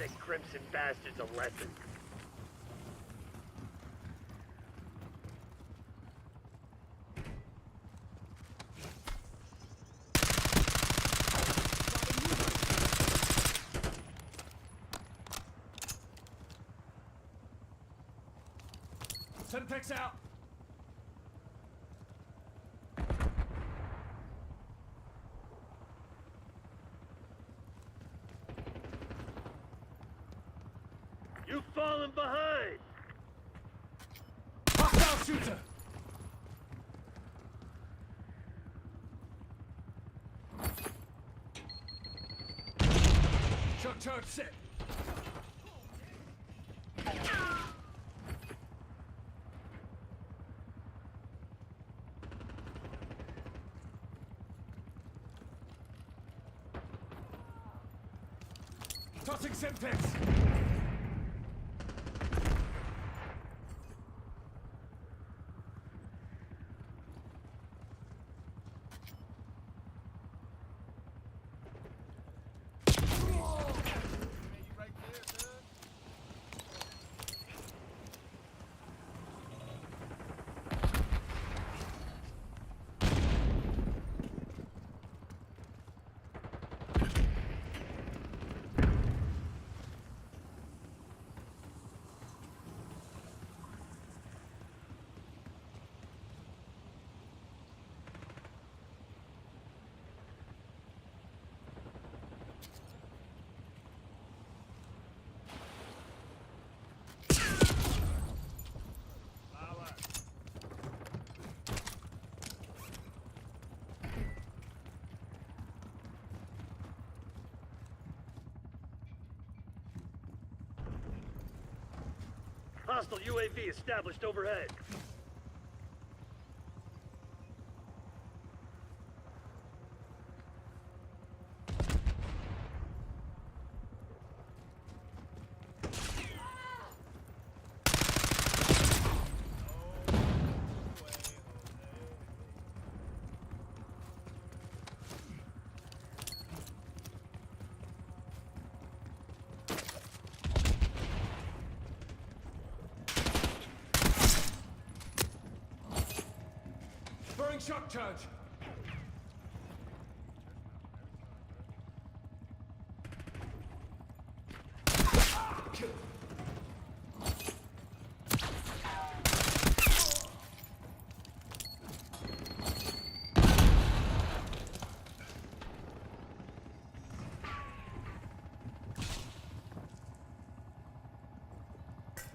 pathetic Crimson bastards a lesson. Semtex out! You've fallen behind! Hostile shooter! Shock charge set! Tossing Semtex! Hostile UAV established overhead. Throwing shock charge! Kill.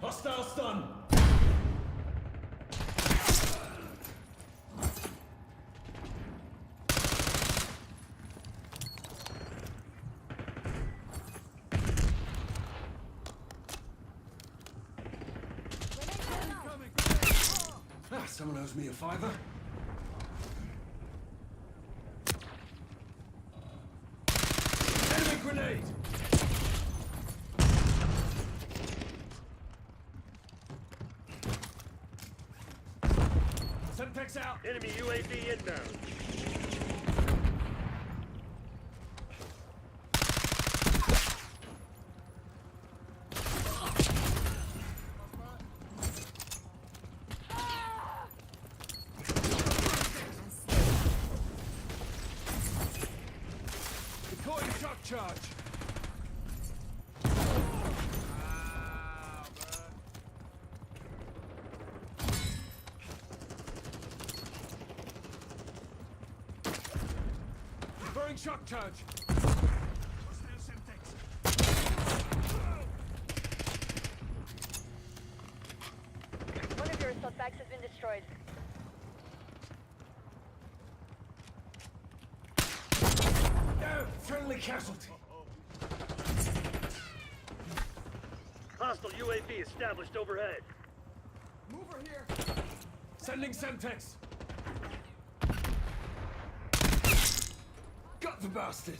Hostile stun! Ah, someone owes me a fiver. Enemy grenade! Semtex out! Enemy UAV inbound. Deploying shock charge! Throwing shock charge! One of your assault bags has been destroyed. No! Friendly casualty! Hostile UAV established overhead. Mover here! Sending Semtex! Got the bastard!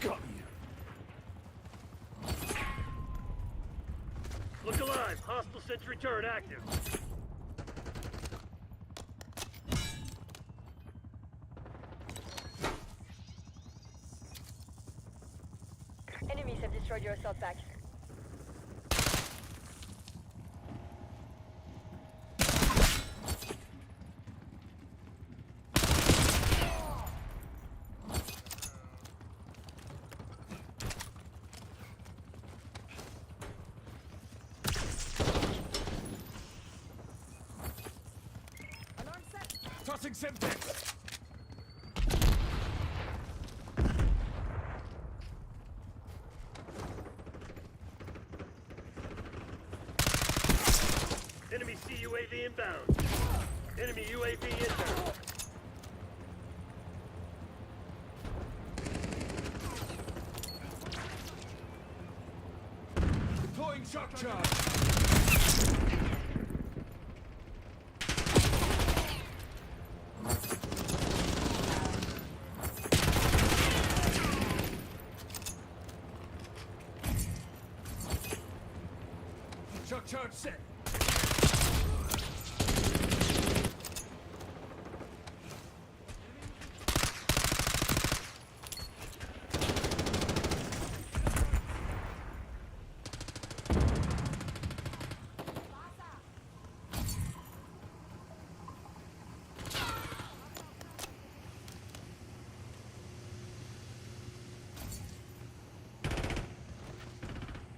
Got you! Look alive. Hostile sentry turret active. have destroyed your assault pack. Tossing Semtex! Enemy CUAV inbound. Enemy UAV inbound. Deploying shock charge! Shock charge set!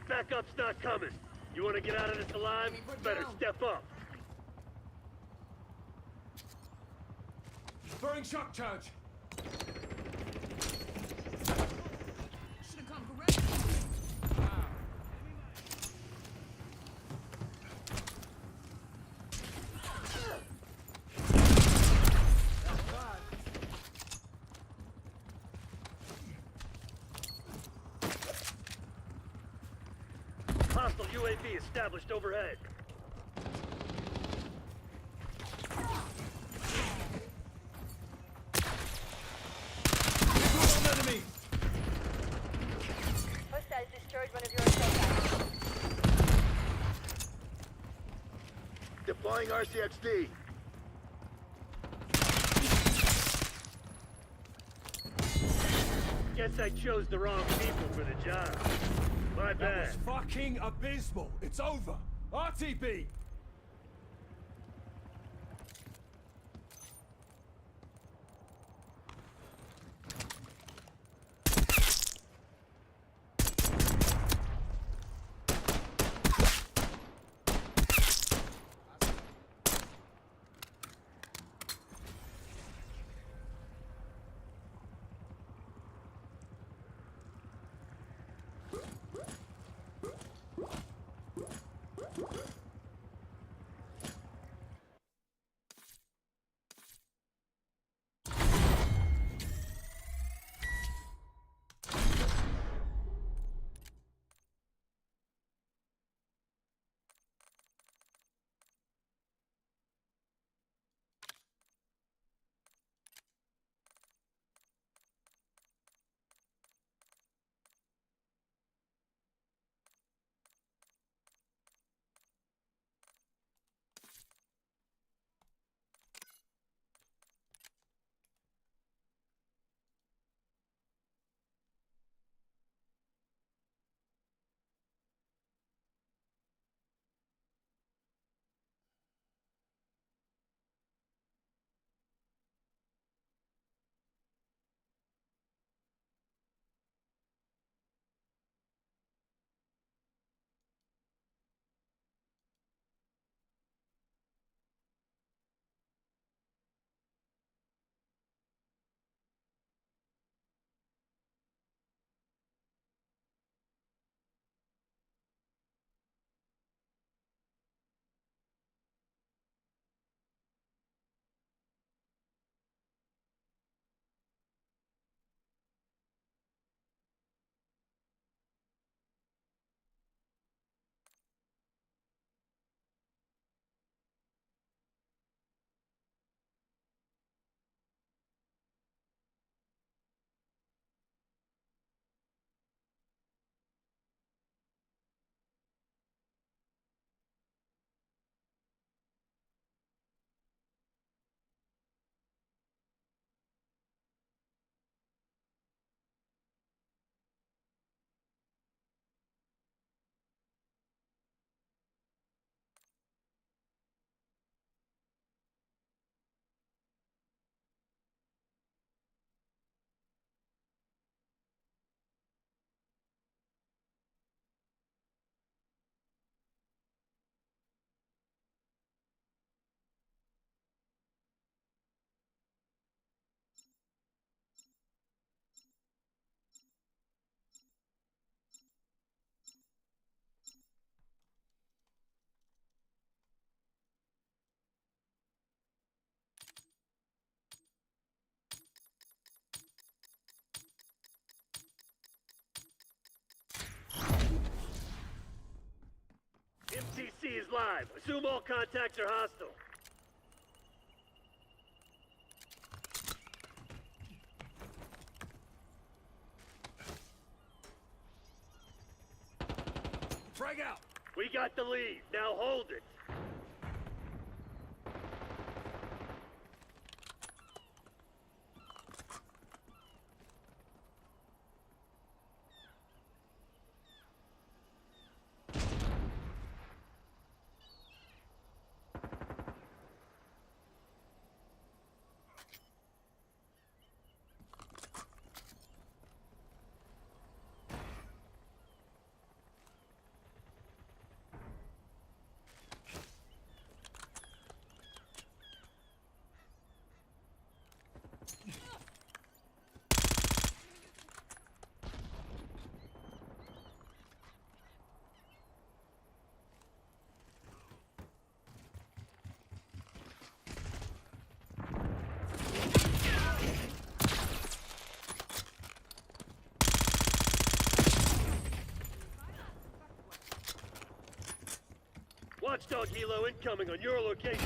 Backup's not coming. You want to get out of this alive? Better step up. Throwing shock charge! Should've come correct. Hostile UAV established overhead. Visual on enemy! Hostiles destroyed one of your assault packs. Deploying RCXD. Guess I chose the wrong people for the job. My That bad. was fucking abysmal! It's over! RTB! 5. Assume all contacts are hostile. Frag out! We got the lead. Now hold it. Watchdog helo incoming on your location.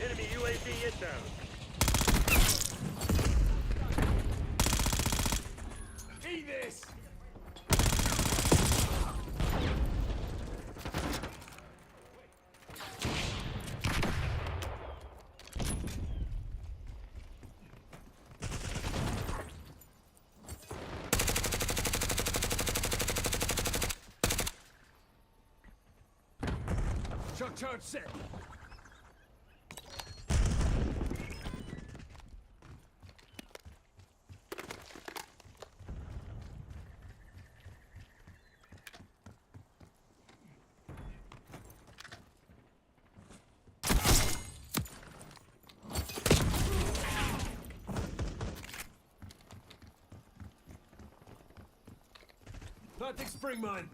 Enemy UAV inbound. Eat this! Shock charge set. Planting spring mine.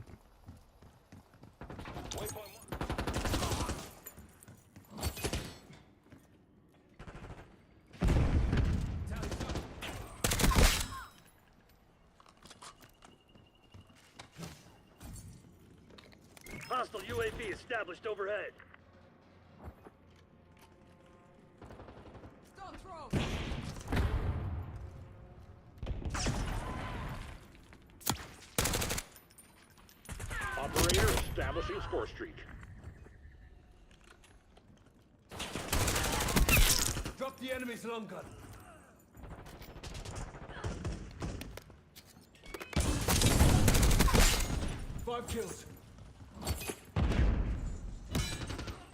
Hostile UAV established overhead. Stone throw. Operator establishing score streak. Drop the enemy's long gun. Five kills.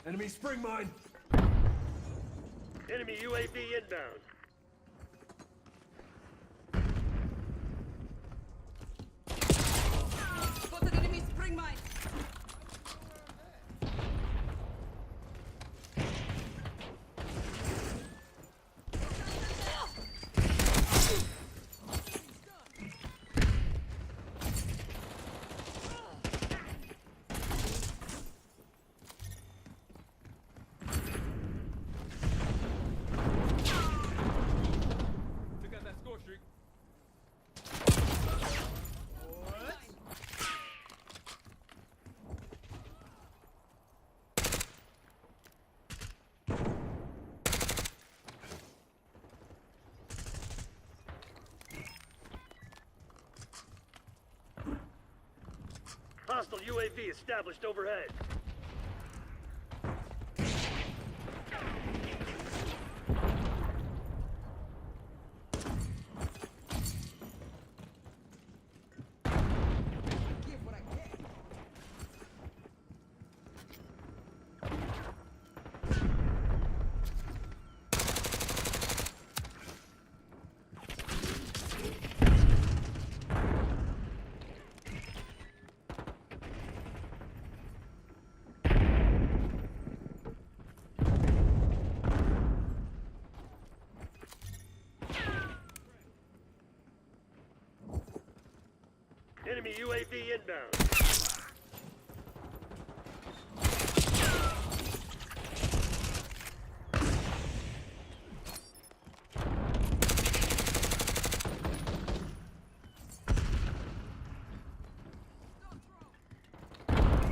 Enemy spring mine. Enemy UAV inbound. Spotted enemy spring mine. Took out that score streak. Hostile UAV established overhead. Give what I can. Enemy UAV inbound.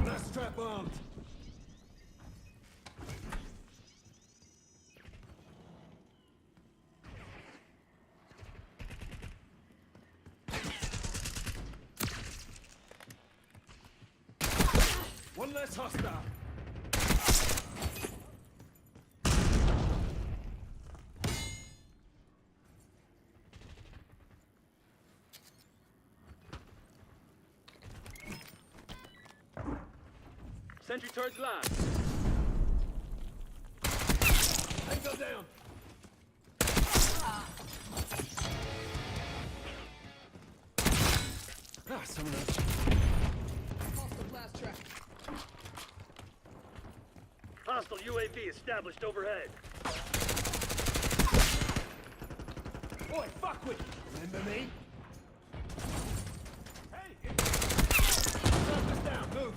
Last strap armed. One less hostile. Sentry turret's live. Tango down. Ah, someone else. Hostile blast track. Hostile UAV established overhead. Boy, fuck with you. Remember me? Hey! Surface down, move!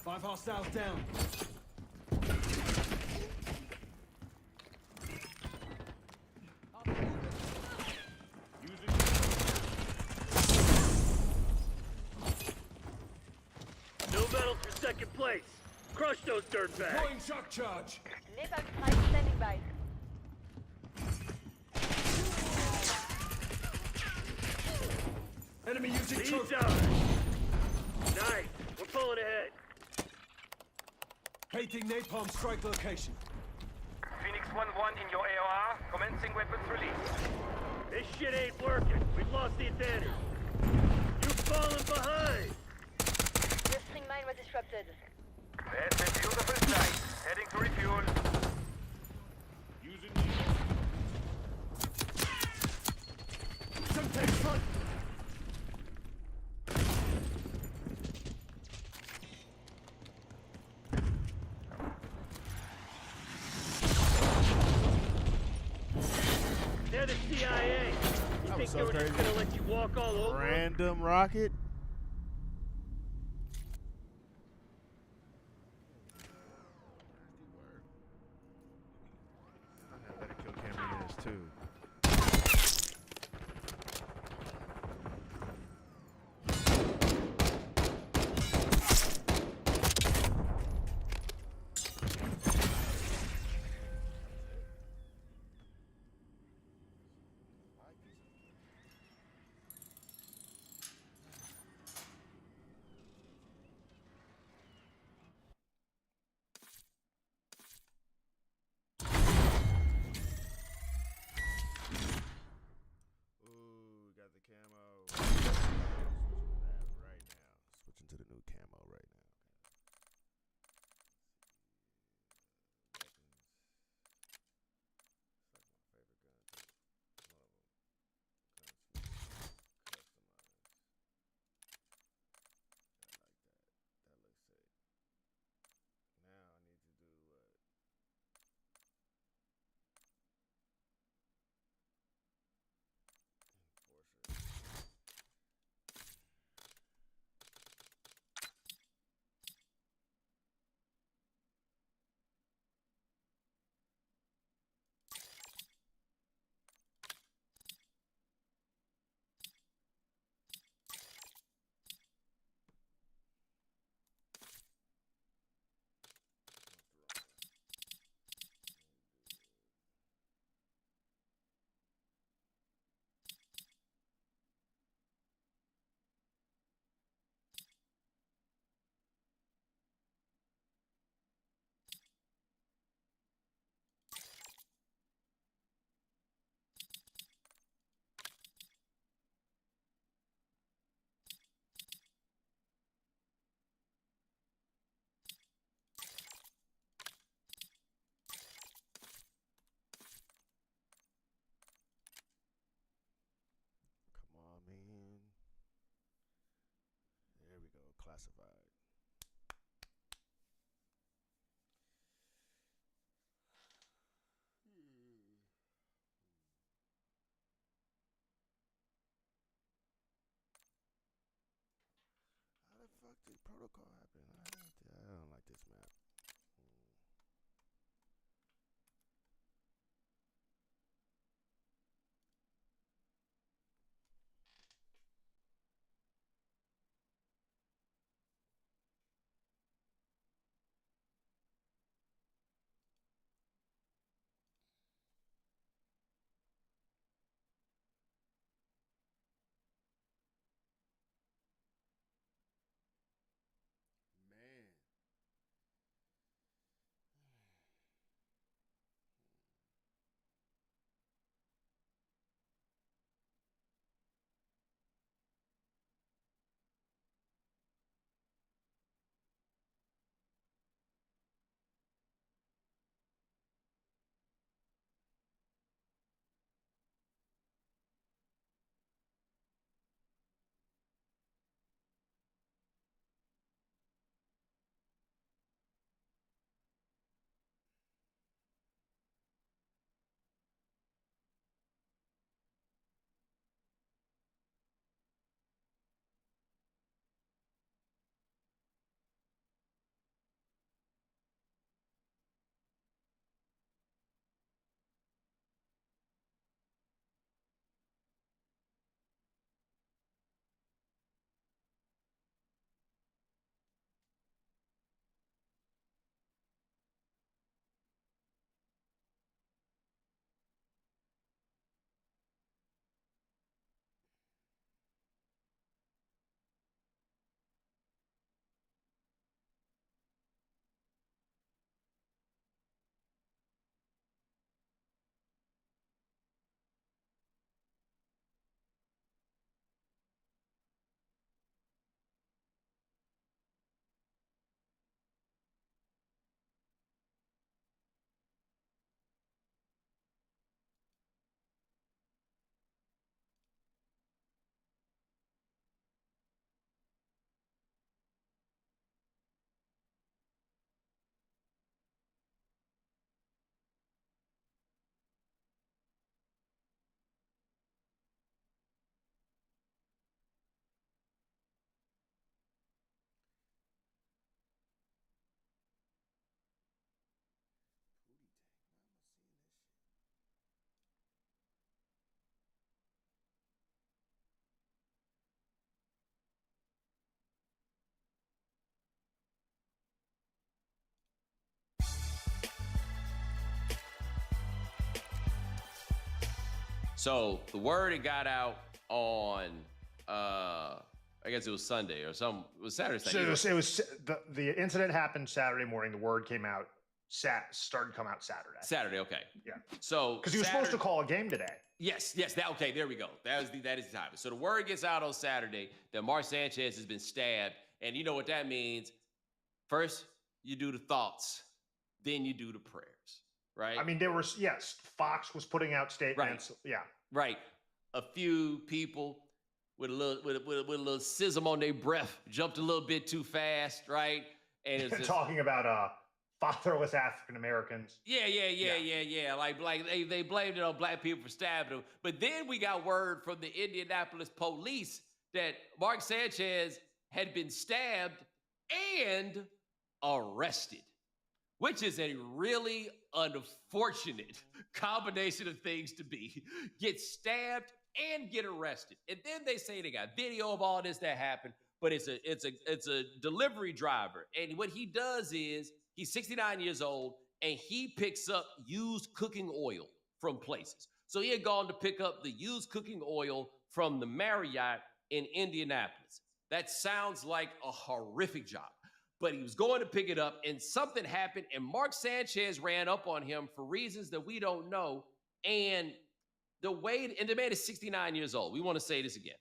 Five hostiles down. No medals for second place. Crush those dirtbags. Deploying shock charge. Napalm strike standing by. Enemy using Lead trophy. down. Nice. We're pulling ahead. Hating napalm strike location. Phoenix 1-1 in your AOR, commencing weapons release. This shit ain't working. We've lost the advantage. You've fallen behind. Your string mine was disrupted. That's a beautiful sight. Heading to refuel. Semtex front. They're the CIA. You think so they were just crazy. gonna let you walk all over 'em? Random rocket. I have better kill camera in this too. classified. How the fuck did protocol happen? I don't like this map. Man. Booty tank. Why am I seeing this shit? So the word it got out on, I guess it was Sunday or some. It was Saturday. So it was the incident happened Saturday morning. The word came out, started to come out Saturday. Saturday, okay. Yeah. So because he was supposed to call a game today. Yes. Okay, there we go. That is the time. So the word gets out on Saturday that Mark Sanchez has been stabbed, and you know what that means. First, you do the thoughts, then you do the prayers, right? I mean, Fox was putting out statements. Right. Yeah. Right. A few people with a little sizzle on their breath jumped a little bit too fast, right? And it's talking about fatherless African Americans. Yeah. Like they blamed it on black people for stabbing them. But then we got word from the Indianapolis police that Mark Sanchez had been stabbed and arrested, which is a really unfortunate combination of things to be. Get stabbed and get arrested. And then they say they got video of all this that happened, but it's a delivery driver. And what he does is he's 69 years old and he picks up used cooking oil from places. So he had gone to pick up the used cooking oil from the Marriott in Indianapolis. That sounds like a horrific job. But he was going to pick it up and something happened and Mark Sanchez ran up on him for reasons that we don't know. And the man is 69 years old. We want to say this again.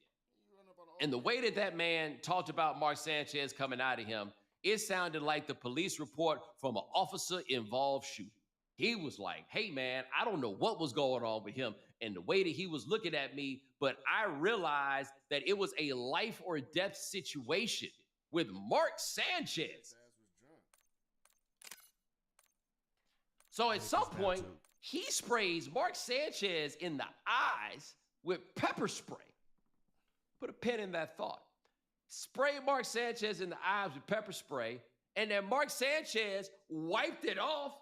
And the way that man talked about Mark Sanchez coming out of him, it sounded like the police report from an officer-involved shooting. He was like, hey, man, I don't know what was going on with him and the way that he was looking at me, but I realized that it was a life or death situation. with Mark Sanchez. So at some point, he sprays Mark Sanchez in the eyes with pepper spray. Put a pin in that thought. Spray Mark Sanchez in the eyes with pepper spray, and then Mark Sanchez wiped it off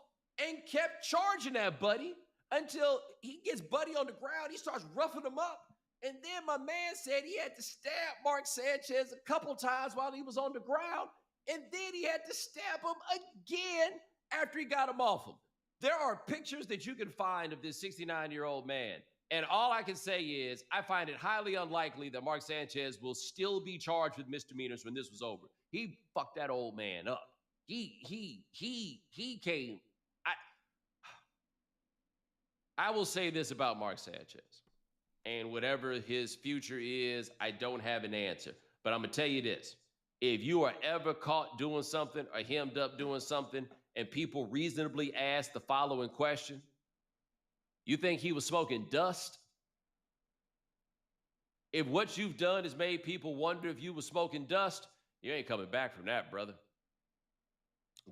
and kept charging that Buddy until he gets Buddy on the ground. He starts roughing him up. And then my man said he had to stab Mark Sanchez a couple times while he was on the ground. And then he had to stab him again after he got him off him. There are pictures that you can find of this 69-year-old man. And all I can say is I find it highly unlikely that Mark Sanchez will still be charged with misdemeanors when this was over. He fucked that old man up. He came. I will say this about Mark Sanchez. And whatever his future is, I don't have an answer. But I'm going to tell you this. If you are ever caught doing something or hemmed up doing something, and people reasonably ask the following question, you think he was smoking dust? If what you've done has made people wonder if you were smoking dust, you ain't coming back from that, brother.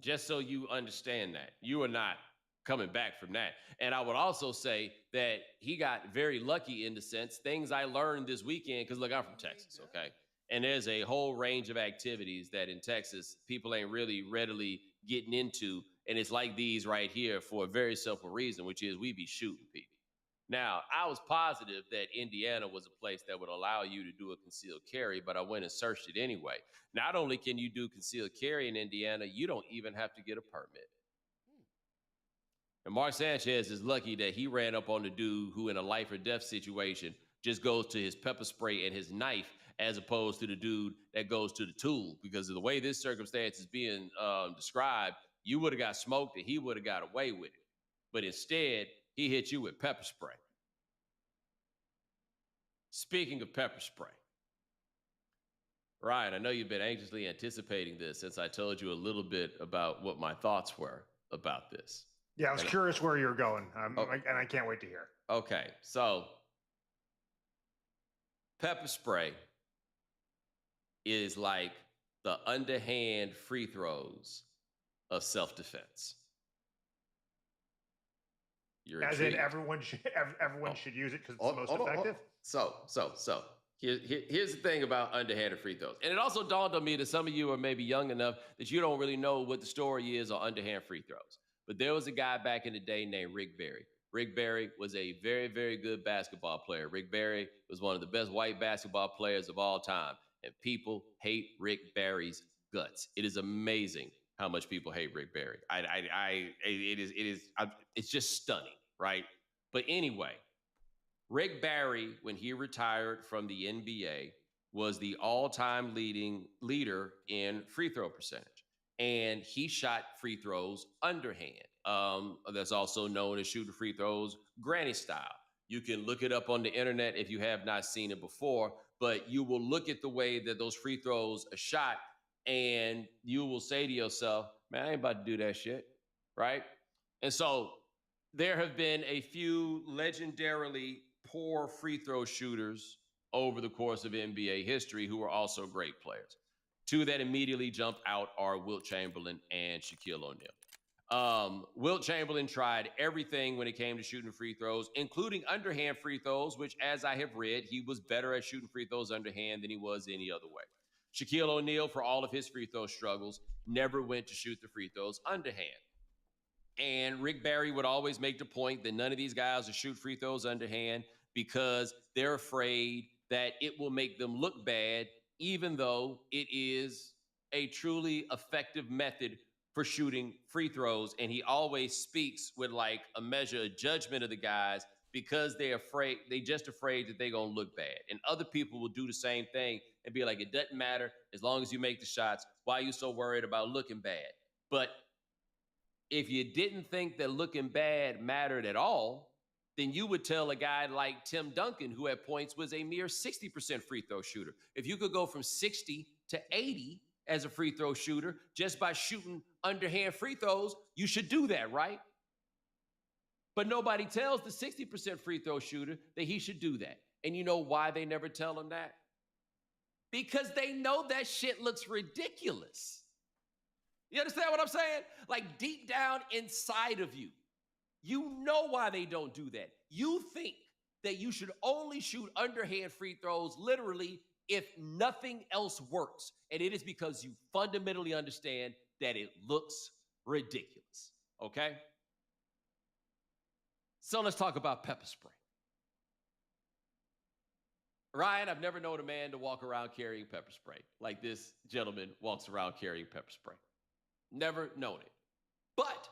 Just so you understand that. You are not coming back from that. And I would also say that he got very lucky in the sense, things I learned this weekend, because look, I'm from Texas, okay? And there's a whole range of activities that in Texas, people ain't really readily getting into. And it's like these right here for a very simple reason, which is we be shooting people. Now, I was positive that Indiana was a place that would allow you to do a concealed carry, but I went and searched it anyway. Not only can you do concealed carry in Indiana, you don't even have to get a permit. And Mark Sanchez is lucky that he ran up on the dude who in a life or death situation just goes to his pepper spray and his knife as opposed to the dude that goes to the tool. Because of the way this circumstance is being described, you would have got smoked and he would have got away with it. But instead, he hit you with pepper spray. Speaking of pepper spray, Ryan, I know you've been anxiously anticipating this since I told you a little bit about what my thoughts were about this. Yeah, I was curious where you're going, and I can't wait to hear. Okay, so pepper spray is like the underhand free throws of self-defense. As in everyone should use it because it's the most effective? So here's the thing about underhanded free throws. And it also dawned on me that some of you are maybe young enough that you don't really know what the story is on underhand free throws. But there was a guy back in the day named Rick Barry. Rick Barry was a very, very good basketball player. Rick Barry was one of the best white basketball players of all time. And people hate Rick Barry's guts. It is amazing how much people hate Rick Barry. It's just stunning, right? But anyway, Rick Barry, when he retired from the NBA, was the all-time leader in free throw percentage. And he shot free throws underhand. That's also known as shooting free throws granny style. You can look it up on the internet if you have not seen it before, but you will look at the way that those free throws are shot and you will say to yourself, man, I ain't about to do that shit, right? And so there have been a few legendarily poor free throw shooters over the course of NBA history who are also great players. Two that immediately jump out are Wilt Chamberlain and Shaquille O'Neal. Wilt Chamberlain tried everything when it came to shooting free throws, including underhand free throws, which, as I have read, he was better at shooting free throws underhand than he was any other way. Shaquille O'Neal, for all of his free throw struggles, never went to shoot the free throws underhand. And Rick Barry would always make the point that none of these guys will shoot free throws underhand because they're afraid that it will make them look bad, even though it is a truly effective method for shooting free throws. And he always speaks with like a measure of judgment of the guys because they're just afraid that they're going to look bad. And other people will do the same thing and be like, it doesn't matter as long as you make the shots. Why are you so worried about looking bad? But if you didn't think that looking bad mattered at all, then you would tell a guy like Tim Duncan, who at points was a mere 60% free throw shooter. If you could go from 60 to 80 as a free throw shooter just by shooting underhand free throws, you should do that, right? But nobody tells the 60% free throw shooter that he should do that. And you know why they never tell him that? because they know that shit looks ridiculous. You understand what I'm saying? Like deep down inside of you, you know why they don't do that. You think that you should only shoot underhand free throws literally if nothing else works. And it is because you fundamentally understand that it looks ridiculous. Okay? So let's talk about pepper spray. Ryan, I've never known a man to walk around carrying pepper spray like this gentleman walks around carrying pepper spray. Never known it. But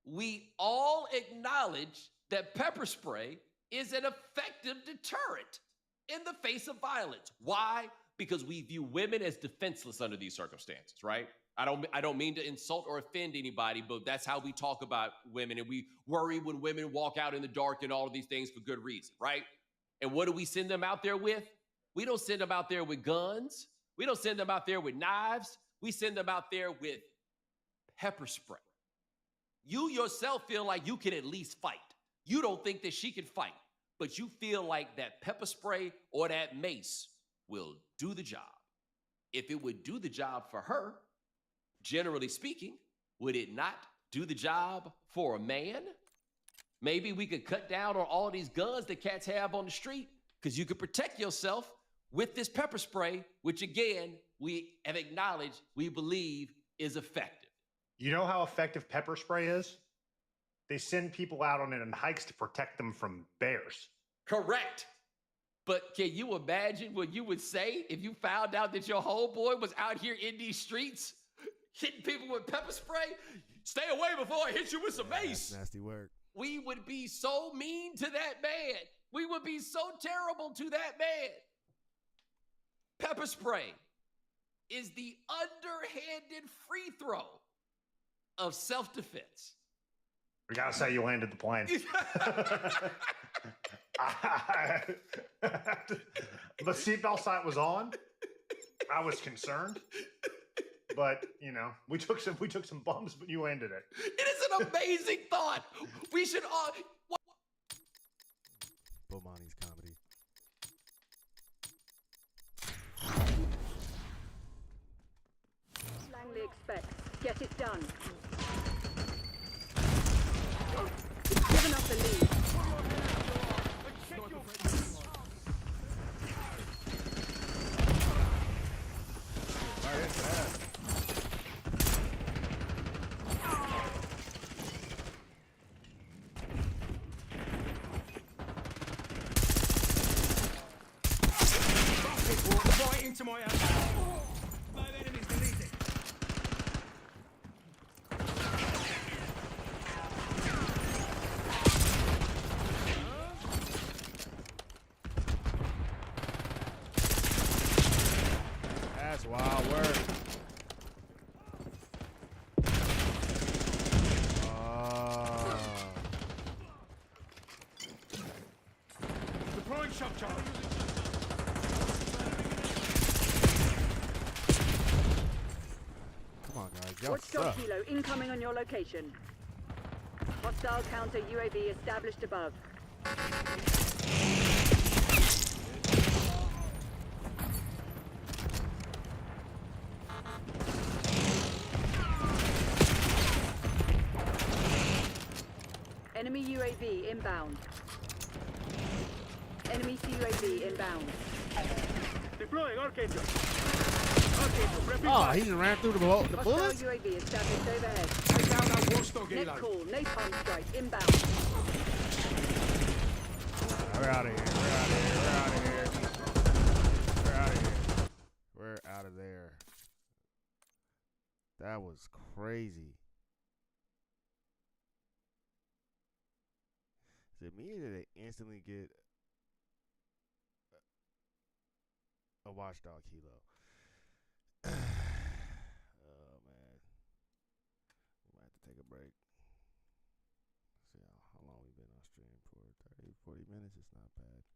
we all acknowledge that pepper spray is an effective deterrent in the face of violence. Why? Because we view women as defenseless under these circumstances, right? I don't mean to insult or offend anybody, but that's how we talk about women, and we worry when women walk out in the dark and all of these things for good reason, right? And what do we send them out there with? We don't send them out there with guns. We don't send them out there with knives. We send them out there with pepper spray. You yourself feel like you can at least fight. You don't think that she can fight, but you feel like that pepper spray or that mace will do the job. If it would do the job for her, generally speaking, would it not do the job for a man? Maybe we could cut down on all these guns that cats have on the street because you could protect yourself with this pepper spray, which again, we have acknowledged we believe is effective. You know how effective pepper spray is? They send people out on it on hikes to protect them from bears. Correct. But can you imagine what you would say if you found out that your homeboy was out here in these streets hitting people with pepper spray? Stay away before I hit you with some mace. That's nasty work. We would be so mean to that man. We would be so terrible to that man. Pepper spray is the underhanded free throw of self-defense. We gotta say you landed the plane. The seatbelt sign was on. I was concerned, but you know, we took some bumps, but you landed it. It is an amazing thought. We should all. Bomani's comedy. Langley expects. Get it done. Given up the lead. Right into my hand. 5 enemies deleted. That's wild work. Deploying shock charge. Come on, guys. Y'all Watch Dog suck. Kilo incoming on your location. Hostile counter UAV established above. Enemy UAV inbound. Enemy UAV inbound. Deploying Archangel. Oh, he just ran through the Hostile bullets? UAV established overhead. Take down that watchdog Net Eli. call, napalm strike inbound. We're out of here. We're out of here. We're out of here. We're out of here. We're out of there. That was crazy. Is it me or did they instantly get a watchdog kilo? Oh man, we might have to take a break. See how long we've been on stream for. 30, 40 minutes. It's not bad.